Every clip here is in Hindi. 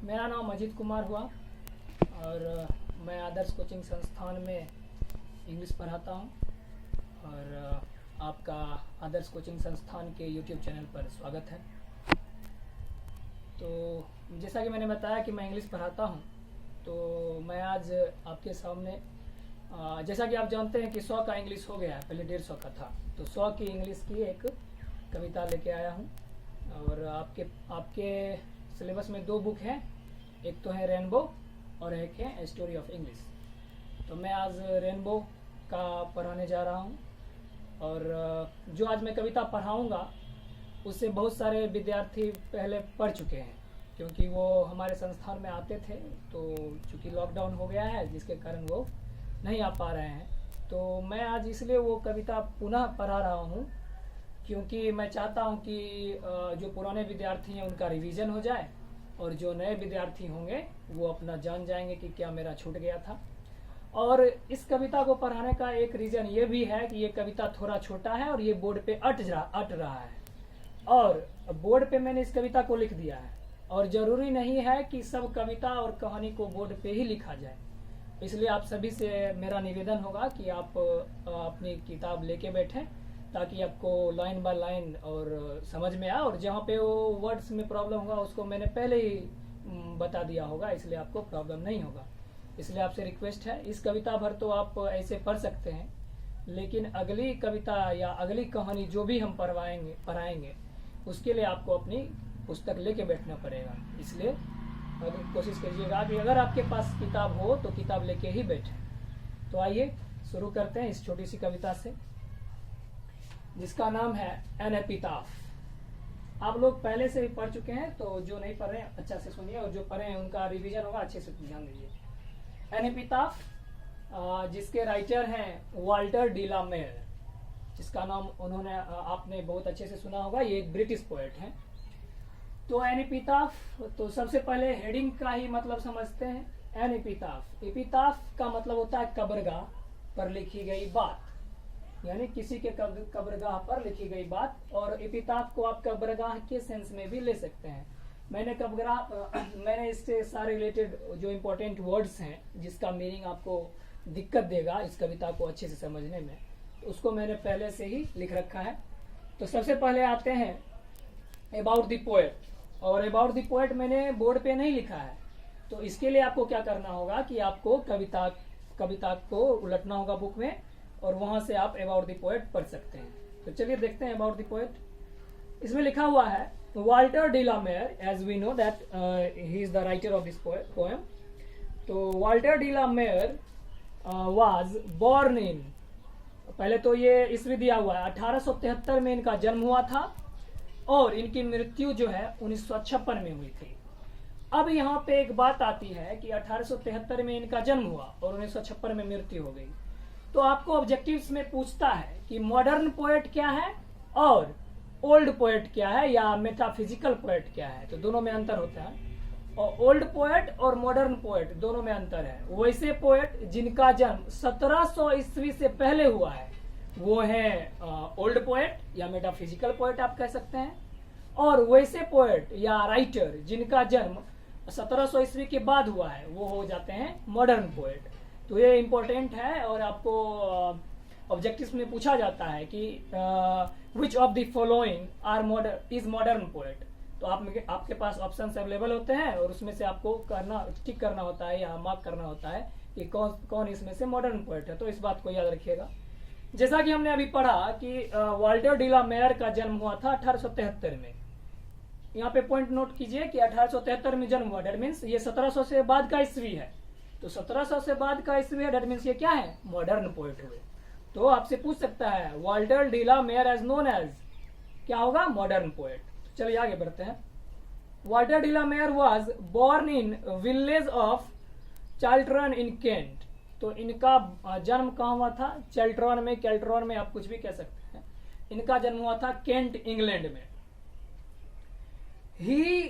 मेरा नाम अजीत कुमार हुआ और मैं आदर्श कोचिंग संस्थान में इंग्लिश पढ़ाता हूँ और आपका आदर्श कोचिंग संस्थान के यूट्यूब चैनल पर स्वागत है। तो जैसा कि मैंने बताया कि मैं इंग्लिश पढ़ाता हूँ, तो मैं आज आपके सामने जैसा कि आप जानते हैं कि 100 का इंग्लिश हो गया है, पहले 150 का था, तो 100 की इंग्लिश की एक कविता लेके आया हूँ। और आपके सिलेबस में 2 बुक हैं, एक तो है रेनबो और एक है स्टोरी ऑफ इंग्लिश। तो मैं आज रेनबो का पढ़ाने जा रहा हूँ और जो आज मैं कविता पढ़ाऊँगा उससे बहुत सारे विद्यार्थी पहले पढ़ चुके हैं, क्योंकि वो हमारे संस्थान में आते थे। तो चूँकि लॉकडाउन हो गया है जिसके कारण वो नहीं आ पा रहे हैं, तो मैं आज इसलिए वो कविता पुनः पढ़ा रहा हूँ, क्योंकि मैं चाहता हूँ कि जो पुराने विद्यार्थी हैं उनका रिवीजन हो जाए और जो नए विद्यार्थी होंगे वो अपना जान जाएंगे कि क्या मेरा छूट गया था। और इस कविता को पढ़ाने का एक रीज़न ये भी है कि ये कविता थोड़ा छोटा है और ये बोर्ड पे अट रहा है, और बोर्ड पे मैंने इस कविता को लिख दिया है। और ज़रूरी नहीं है कि सब कविता और कहानी को बोर्ड पे ही लिखा जाए, इसलिए आप सभी से मेरा निवेदन होगा कि आप अपनी किताब लेके बैठें, ताकि आपको लाइन बाय लाइन और समझ में आए। और जहाँ पे वो वर्ड्स में प्रॉब्लम होगा उसको मैंने पहले ही बता दिया होगा, इसलिए आपको प्रॉब्लम नहीं होगा। इसलिए आपसे रिक्वेस्ट है, इस कविता भर तो आप ऐसे पढ़ सकते हैं, लेकिन अगली कविता या अगली कहानी जो भी हम पढ़ाएंगे उसके लिए आपको अपनी पुस्तक लेके बैठना पड़ेगा। इसलिए कोशिश कीजिएगा कि अगर आपके पास किताब हो तो किताब लेके ही बैठें। तो आइए शुरू करते हैं इस छोटी सी कविता से, जिसका नाम है एन एपिटाफ। आप लोग पहले से भी पढ़ चुके हैं, तो जो नहीं पढ़ रहे हैं अच्छा से सुनिए, और जो पढ़े हैं उनका रिवीजन होगा, अच्छे से ध्यान दीजिए। एन एपिटाफ जिसके राइटर हैं वाल्टर डी ला मेयर, जिसका नाम आपने बहुत अच्छे से सुना होगा, ये एक ब्रिटिश पोएट हैं। तो एन एपिटाफ, तो सबसे पहले हेडिंग का ही मतलब समझते हैं। एन एपिटाफ, एपिटाफ का मतलब होता है कब्रगाह पर लिखी गई बात, यानी किसी के कब्रगाह पर लिखी गई बात। और एपिटाफ को आप कब्रगाह के सेंस में भी ले सकते हैं। मैंने इससे सारे रिलेटेड जो इम्पोर्टेंट वर्ड्स हैं जिसका मीनिंग आपको दिक्कत देगा इस कविता को अच्छे से समझने में, तो उसको मैंने पहले से ही लिख रखा है। तो सबसे पहले आते हैं अबाउट द पोएट, और अबाउट द पोएट मैंने बोर्ड पे नहीं लिखा है। तो इसके लिए आपको क्या करना होगा कि आपको कविता को उलटना होगा बुक में, और वहां से आप अबाउट द पोएट पढ़ सकते हैं। तो चलिए देखते हैं अबाउट द पोएट। इसमें लिखा हुआ है Walter de la Mare, as we know that he is the writer of this poem. तो Walter de la Mare was born in, पहले तो ये ईस्वी दिया हुआ है, 1873 में इनका जन्म हुआ था और इनकी मृत्यु जो है 1956 में हुई थी। अब यहाँ पे एक बात आती है कि 1873 में इनका जन्म हुआ और 1956 में मृत्यु हो गई। तो आपको ऑब्जेक्टिव्स में पूछता है कि मॉडर्न पोएट क्या है और ओल्ड पोएट क्या है, या मेटाफिजिकल पोएट क्या है। तो दोनों में अंतर होता है, और ओल्ड पोएट और मॉडर्न पोएट दोनों में अंतर है। वैसे पोएट जिनका जन्म 1700 ईस्वी से पहले हुआ है वो है ओल्ड पोएट या मेटाफिजिकल पोएट आप कह सकते हैं, और वैसे पोएट या राइटर जिनका जन्म 1700 ईस्वी के बाद हुआ है वो हो जाते हैं मॉडर्न पोएट। तो ये इम्पोर्टेंट है, और आपको ऑब्जेक्टिव्स में पूछा जाता है कि which of the following is modern poet. तो आपके पास ऑप्शंस अवेलेबल होते हैं, और उसमें से आपको टिक करना होता है या मार्क करना होता है कि कौन इसमें से मॉडर्न पोएट है। तो इस बात को याद रखिएगा। जैसा कि हमने अभी पढ़ा कि वाल्टर डी ला मेयर का जन्म हुआ था 1873 में। यहाँ पे पॉइंट नोट कीजिए कि 1873 में जन्म हुआ, डेट मीन्स ये 1700 से बाद का ईस्वी है। तो 1700 से बाद का ईस्वी है, डेट मीन्स ये क्या है, मॉडर्न पोएट हुए। तो आपसे पूछ सकता है Walter de la Mare as known as, क्या होगा, मॉडर्न पोएट। चलिए आगे बढ़ते हैं। Walter de la Mare was born in village of Charlton in Kent. तो इनका जन्म कहाँ हुआ था, चेल्ट्रॉन में, कैल्ट्रॉन में, आप कुछ भी कह सकते हैं। इनका जन्म हुआ था केंट, इंग्लैंड में। He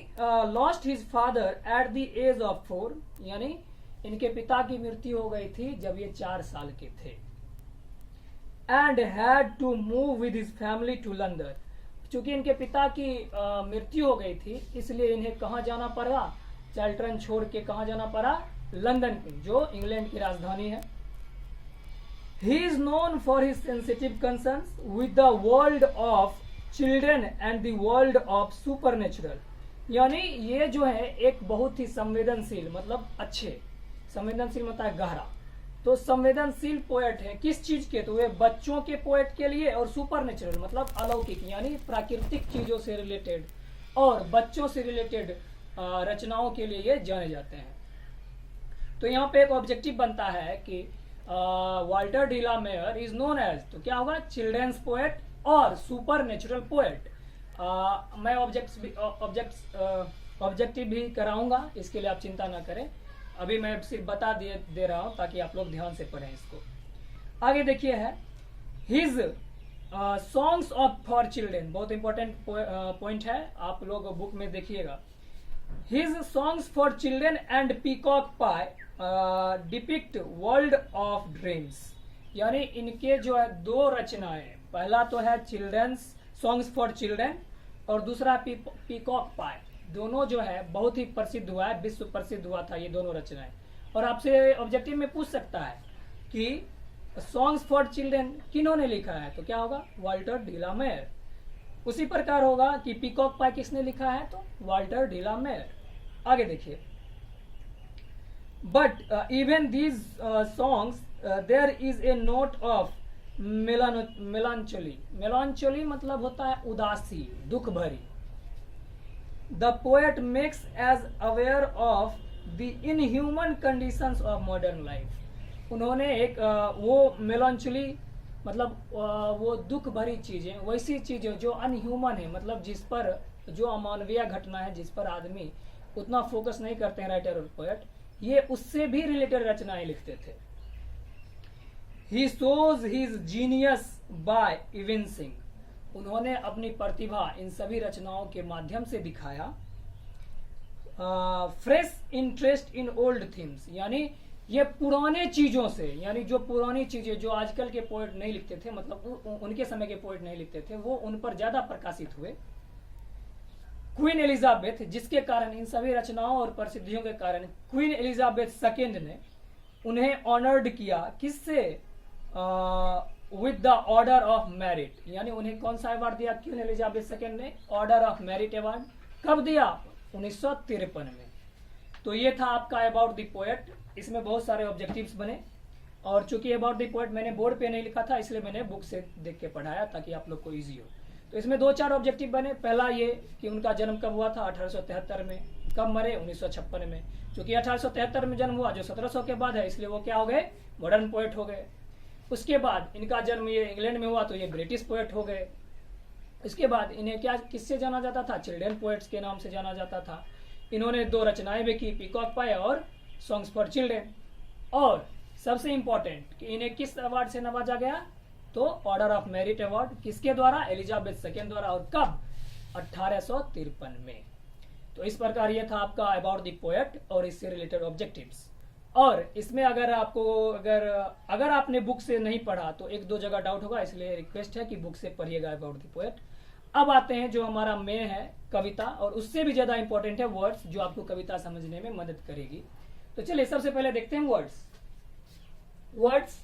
lost his father at the age of 4, यानी इनके पिता की मृत्यु हो गई थी जब ये 4 साल के थे। And had to move with his family to London. चूंकि इनके पिता की मृत्यु हो गई थी, इसलिए इन्हें कहाँ जाना पड़ा, चार्ल्टन छोड़ के कहाँ जाना पड़ा, लंदन, जो इंग्लैंड की राजधानी है। He is known for his sensitive concerns with the world of children and the world of supernatural। यानी ये जो है एक बहुत ही संवेदनशील, मतलब अच्छे, संवेदनशील मतलब है गहरा, तो संवेदनशील पोएट है। किस चीज के, तो वे बच्चों के पोएट के लिए, और सुपरनेचुरल मतलब अलौकिक यानी प्राकृतिक चीजों से रिलेटेड और बच्चों से रिलेटेड रचनाओं के लिए ये जाने जाते हैं। तो यहाँ पे एक ऑब्जेक्टिव बनता है कि Walter de la Mare is known as, तो क्या होगा, चिल्ड्रंस पोएट और सुपर नेचुरल पोएट। मैं ऑब्जेक्टिव भी कराऊंगा, इसके लिए आप चिंता ना करें, अभी मैं सिर्फ बता दे रहा हूं ताकि आप लोग ध्यान से पढ़ें इसको। आगे देखिए है his songs of for children, बहुत इंपॉर्टेंट पॉइंट है, आप लोग बुक में देखिएगा। His songs for children and peacock pi depict world of dreams, यानी इनके जो है दो रचनाएं, पहला तो है चिल्ड्रंस सॉन्ग्स फॉर चिल्ड्रन और दूसरा पीकॉक पाई, दोनों जो है बहुत ही प्रसिद्ध हुआ है, विश्व प्रसिद्ध हुआ था ये दोनों रचनाएं। और आपसे ऑब्जेक्टिव में पूछ सकता है कि सॉन्ग्स फॉर चिल्ड्रन किन्होंने लिखा है, तो क्या होगा, वाल्टर डी ला मेयर। उसी प्रकार होगा कि पीकॉक पाई किसने लिखा है, तो वाल्टर डी ला मेयर। आगे देखिए, but even these songs there is a note of melancholy, melancholy मतलब होता है उदासी, दुख भरी। The poet makes us aware of the inhuman conditions of modern life. उन्होंने एक वो मेलांचोली मतलब वो दुख भरी चीजें, वैसी चीजें जो अनह्यूमन है, मतलब जिस पर जो अमानवीय घटना है, जिस पर आदमी उतना फोकस नहीं करते हैं राइटर और पोएट, ये उससे भी रिलेटेड रचनाएं लिखते थे। ही शोज हिज जीनियस बाय इविंसिंग, उन्होंने अपनी प्रतिभा इन सभी रचनाओं के माध्यम से दिखाया। Fresh interest in old themes, यानी ये पुराने चीजों से, यानी जो पुरानी चीजें जो आजकल के पोएट नहीं लिखते थे, मतलब उनके समय के पोएट नहीं लिखते थे, वो उन पर ज्यादा प्रकाशित हुए। क्वीन एलिजाबेथ, जिसके कारण इन सभी रचनाओं और प्रसिद्धियों के कारण क्वीन एलिजाबेथ सेकेंड ने उन्हें ऑनर्ड किया, किससे, with the order of merit, यानी उन्हें कौन सा अवार्ड दिया क्वीन एलिजाबेथ सेकेंड ने, ऑर्डर ऑफ मेरिट अवार्ड। कब दिया, 1953 में। तो ये था आपका अबाउट द पोएट, इसमें बहुत सारे ऑब्जेक्टिव्स बने, और चूंकि अबाउट द पोएट मैंने बोर्ड पे नहीं लिखा था, इसलिए मैंने बुक से देख के पढ़ाया ताकि आप लोग को इजी हो। तो इसमें 2-4 ऑब्जेक्टिव बने। पहला ये कि उनका जन्म कब हुआ था, 1873 में। कब मरे, 1956 में। चूंकि 1873 में जन्म हुआ, जो 1700 के बाद है, इसलिए वो क्या हो गए, मॉडर्न पोएट हो गए। उसके बाद इनका जन्म ये इंग्लैंड में हुआ, तो ये ब्रिटिश पोएट हो गए। इसके बाद इन्हें क्या किससे जाना जाता था, चिल्ड्रन पोएट्स के नाम से जाना जाता था। इन्होंने 2 रचनाएं भी की, पीकॉक पाई और सॉन्ग्स फॉर चिल्ड्रन। और सबसे इंपॉर्टेंट कि इन्हें किस अवार्ड से नवाजा गया, तो ऑर्डर ऑफ मेरिट अवार्ड, किसके द्वारा, एलिजाबेथ सेकेंड द्वारा। और कब, 1853 में। तो इस प्रकार ये था आपका अबाउट द पोएट और इससे रिलेटेड ऑब्जेक्टिव्स। और इसमें अगर आपको अगर आपने बुक से नहीं पढ़ा तो 1-2 जगह डाउट होगा, इसलिए रिक्वेस्ट है कि बुक से पढ़िएगा अबाउट द पोएट। अब आते हैं जो हमारा मेन है, कविता, और उससे भी ज्यादा इंपॉर्टेंट है वर्ड्स, जो आपको कविता समझने में मदद करेगी। तो चलिए सबसे पहले देखते हैं वर्ड्स।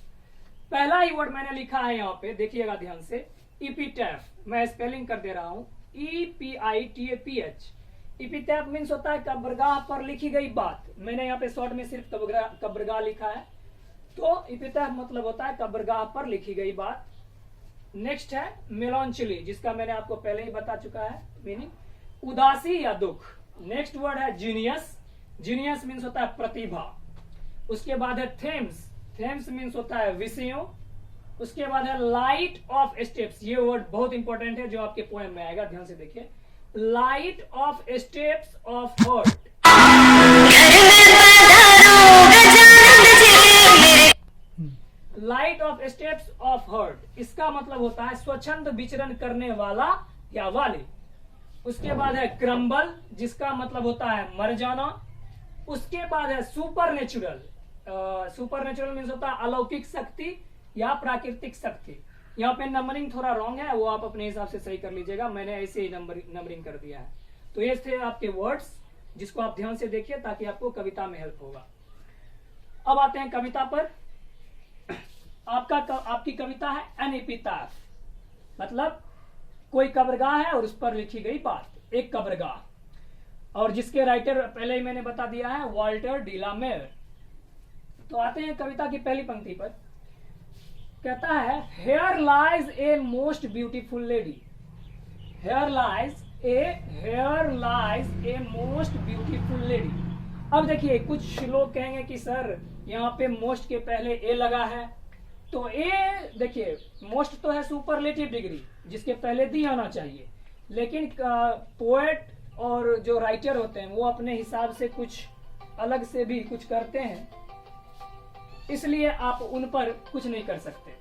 पहला ही वर्ड मैंने लिखा है यहाँ पे, देखिएगा ध्यान से, इपिटैफ। मैं स्पेलिंग कर दे रहा हूँ, EPITAPH। इपिटैफ मीन्स होता है कब्रगाह पर लिखी गई बात। मैंने यहाँ पे शॉर्ट में सिर्फ कब्रगाह लिखा है, तो इपिटैफ मतलब होता है कब्रगाह पर लिखी गई बात। नेक्स्ट है मेलांचोली, जिसका मैंने आपको पहले ही बता चुका है मीनिंग, उदासी या दुख। नेक्स्ट वर्ड है जीनियस। जीनियस मीन्स होता है प्रतिभा। उसके बाद है थेम्स। थेम्स मीन्स होता है विषयों। उसके बाद है लाइट ऑफ स्टेप्स। ये वर्ड बहुत इंपॉर्टेंट है, जो आपके पोएम में आएगा, ध्यान से देखिए। Light of steps of heart. Light of steps of heart, इसका मतलब होता है स्वच्छंद विचरण करने वाला या वाले। उसके बाद है क्रम्बल, जिसका मतलब होता है मर जाना। उसके बाद है super natural. Super natural means होता है अलौकिक शक्ति या प्राकृतिक शक्ति। यहाँ पे नंबरिंग थोड़ा रॉन्ग है, वो आप अपने हिसाब से सही कर लीजिएगा, मैंने ऐसे ही नंबरिंग कर दिया है। तो ये थे आपके वर्ड्स। जिसको आप ध्यान से देखिए ताकि आपको कविता में हेल्प होगा। अब आते हैं कविता पर। आपकी कविता है एन एपिटाफ, मतलब कोई कब्रगाह है और उस पर लिखी गई बात, एक कब्रगाह, और जिसके राइटर पहले ही मैंने बता दिया है, वाल्टर डी ला मेयर। तो आते हैं कविता की पहली पंक्ति पर। कहता है here lies a most beautiful lady, here lies a most beautiful lady. अब देखिए कुछ लोग कहेंगे कि सर यहाँ पे मोस्ट के पहले ए लगा है, तो ए देखिए मोस्ट तो है सुपरलेटिव डिग्री जिसके पहले दी आना चाहिए, लेकिन पोएट और जो राइटर होते हैं वो अपने हिसाब से कुछ अलग से भी कुछ करते हैं, इसलिए आप उन पर कुछ नहीं कर सकते।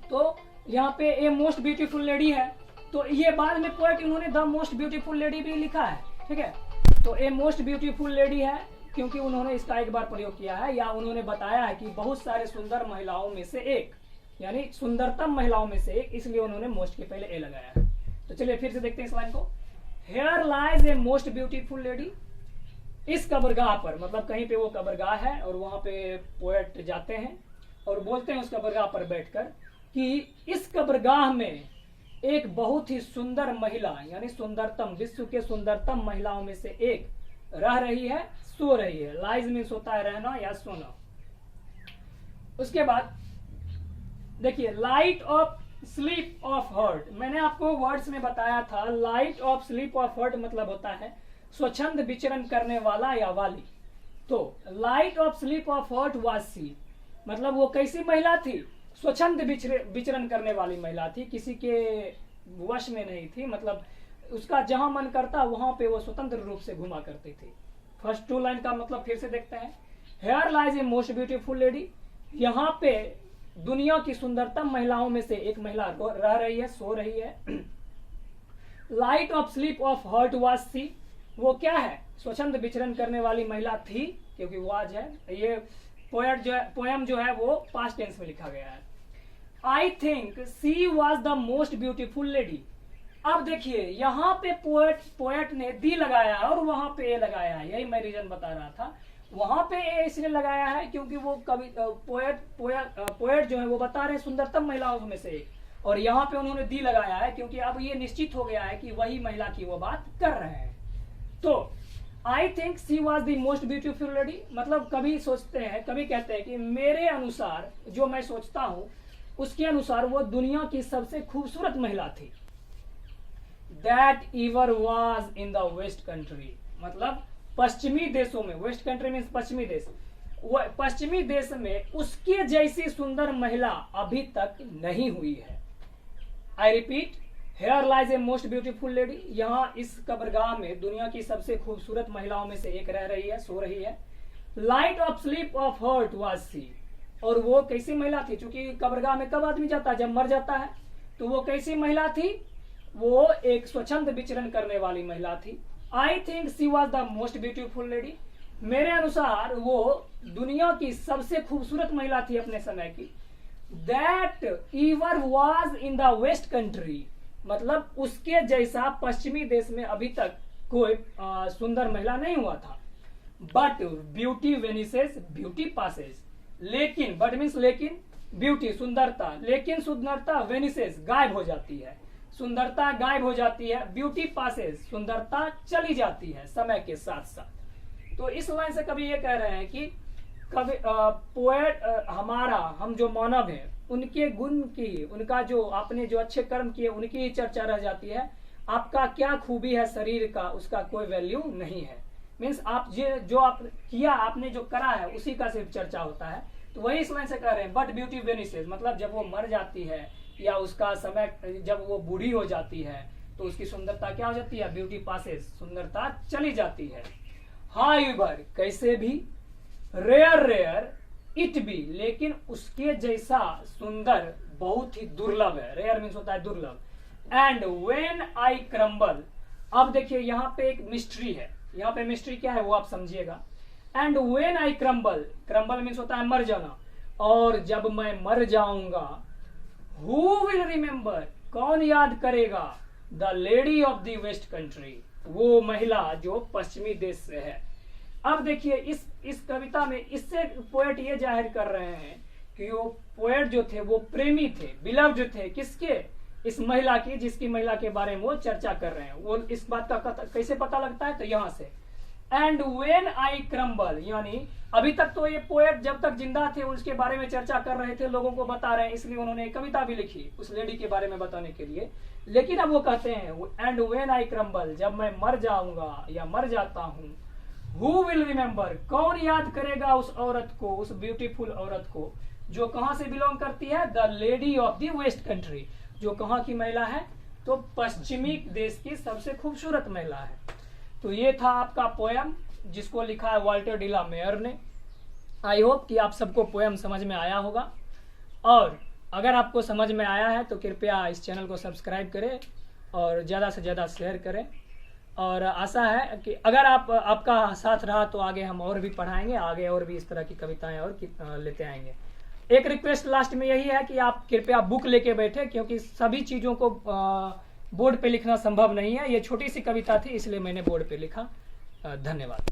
तो यहाँ पे ए मोस्ट ब्यूटीफुल लेडी है, तो ये बाद में पोएट इन्होंने द मोस्ट ब्यूटीफुल लेडी भी लिखा है, ठीक है। तो ए मोस्ट ब्यूटीफुल लेडी है क्योंकि उन्होंने इसका एक बार प्रयोग किया है, या उन्होंने बताया है कि बहुत सारे सुंदर महिलाओं में से एक, यानी सुंदरतम महिलाओं में से एक, इसलिए उन्होंने मोस्ट के पहले ए लगाया है। तो चलिए फिर से देखते हैं इस लाइन को। Here lies a most beautiful lady, इस कब्रगाह पर, मतलब कहीं पे वो कब्रगाह है और वहां पे पोएट जाते हैं और बोलते हैं उस कब्रगाह पर बैठकर कि इस कब्रगाह में एक बहुत ही सुंदर महिला, यानी सुंदरतम, विश्व के सुंदरतम महिलाओं में से एक रह रही है, सो रही है। लाइज मीन्स होता है रहना या सोना। उसके बाद देखिए light of sleep of heart, मैंने आपको वर्ड्स में बताया था, light of sleep of heart मतलब होता है स्वच्छंद विचरण करने वाला या वाली। तो light of sleep of heart was she, मतलब वो कैसी महिला थी, स्वच्छंद विचरण करने वाली महिला थी, किसी के वश में नहीं थी, मतलब उसका जहां मन करता वहां पे वो स्वतंत्र रूप से घुमा करती थी। फर्स्ट टू लाइन का मतलब फिर से देखते हैं। Here lies a most beautiful lady, यहाँ पे दुनिया की सुंदरतम महिलाओं में से एक महिला रह रही है, सो रही है। Light of sleep of heart was she, वो क्या है, स्वच्छंद विचरण करने वाली महिला थी, क्योंकि वो आज है, ये पोएम जो है वो पास्ट टेंस में लिखा गया है। I think she was the most beautiful lady. अब देखिए यहाँ पे पोएट ने दी लगाया है और वहां पे ए लगाया है, यही मैं रीजन बता रहा था। वहां पे ए इसलिए लगाया है क्योंकि वो कवि पोएट जो है वो बता रहे हैं सुंदरतम महिलाओं में से एक, और यहाँ पे उन्होंने दी लगाया है क्योंकि अब ये निश्चित हो गया है कि वही महिला की वो बात कर रहे हैं। तो I think she was the most beautiful lady, मतलब कभी सोचते हैं, कभी कहते हैं कि मेरे अनुसार, जो मैं सोचता हूं उसके अनुसार वो दुनिया की सबसे खूबसूरत महिला थी। That ever was in the west country, मतलब पश्चिमी देशों में, वेस्ट कंट्री मीन्स पश्चिमी देश, पश्चिमी देश में उसके जैसी सुंदर महिला अभी तक नहीं हुई है। I repeat, here lies a most beautiful lady, यहाँ इस कब्रगाह में दुनिया की सबसे खूबसूरत महिलाओं में से एक रह रही है, सो रही है। Light of sleep of heart was she, और वो कैसी महिला थी, क्योंकि कब्रगाह में कब आदमी जाता है, जब मर जाता है, तो वो कैसी महिला थी, वो एक स्वच्छंद विचरण करने वाली महिला थी। I think she was the most beautiful lady, मेरे अनुसार वो दुनिया की सबसे खूबसूरत महिला थी अपने समय की। That ever was in the west country, मतलब उसके जैसा पश्चिमी देश में अभी तक कोई सुंदर महिला नहीं हुआ था। बट ब्यूटी वेनिसेस, ब्यूटी पासेस, लेकिन, बट मीन्स लेकिन, ब्यूटी सुंदरता, लेकिन सुंदरता वेनिसेस गायब हो जाती है, सुंदरता गायब हो जाती है, ब्यूटी पासेस, सुंदरता चली जाती है समय के साथ साथ। तो इस लाइन से कभी ये कह रहे हैं कि कभी पोएट हम जो मानव हैं उनके गुण की, उनका जो आपने जो अच्छे कर्म किए उनकी ही चर्चा रह जाती है, आपका क्या खूबी है शरीर का उसका कोई वैल्यू नहीं है। मीन्स आप जो आप किया, आपने जो करा है उसी का सिर्फ चर्चा होता है। तो वही इस लाइन से कह रहे हैं, बट ब्यूटी वेनिसेस, मतलब जब वो मर जाती है या उसका समय, जब वो बूढ़ी हो जाती है तो उसकी सुंदरता क्या हो जाती है, ब्यूटी पासेस, सुंदरता चली जाती है। हाउएवर, कैसे भी, रेयर इट बी, लेकिन उसके जैसा सुंदर बहुत ही दुर्लभ है। रेयर मीन्स होता है दुर्लभ। एंड व्हेन आई क्रम्बल, अब देखिए यहाँ पे एक मिस्ट्री है, यहाँ पे मिस्ट्री क्या है वो आप समझिएगा। And when I crumble, crumble means होता है मर जाना, और जब मैं मर जाऊंगा, हु विल रिमेम्बर, कौन याद करेगा, the lady of the west country, वो महिला जो पश्चिमी देश से है। अब देखिए इस कविता में इससे पोएट ये जाहिर कर रहे हैं कि वो पोएट जो थे वो प्रेमी थे, बिलव जो थे किसके, इस महिला की, जिसकी महिला के बारे में वो चर्चा कर रहे हैं। वो इस बात का कैसे पता लगता है, तो यहाँ से एंड वेन आई क्रम्बल, यानी अभी तक तो ये पोएट जब तक जिंदा थे उसके बारे में चर्चा कर रहे थे, लोगों को बता रहे हैं, इसलिए उन्होंने एक कविता भी लिखी उस लेडी के बारे में बताने के लिए। लेकिन अब वो कहते हैं एंड वेन आई क्रम्बल, जब मैं मर जाऊंगा या मर जाता हूं, हु विल रिमेम्बर, कौन याद करेगा उस औरत को, उस ब्यूटीफुल औरत को जो कहां से बिलोंग करती है, the lady of the west country, जो कहां की महिला है, तो पश्चिमी देश की सबसे खूबसूरत महिला है। तो ये था आपका पोयम जिसको लिखा है वाल्टर डी ला मेयर ने। आई होप कि आप सबको पोयम समझ में आया होगा, और अगर आपको समझ में आया है तो कृपया इस चैनल को सब्सक्राइब करें और ज़्यादा से ज़्यादा शेयर करें। और आशा है कि अगर आपका साथ रहा तो आगे हम और भी पढ़ाएंगे, आगे और भी इस तरह की कविताएं और लेते आएंगे। एक रिक्वेस्ट लास्ट में यही है कि आप कृपया बुक लेके बैठे, क्योंकि सभी चीज़ों को बोर्ड पे लिखना संभव नहीं है। ये छोटी सी कविता थी इसलिए मैंने बोर्ड पे लिखा। धन्यवाद।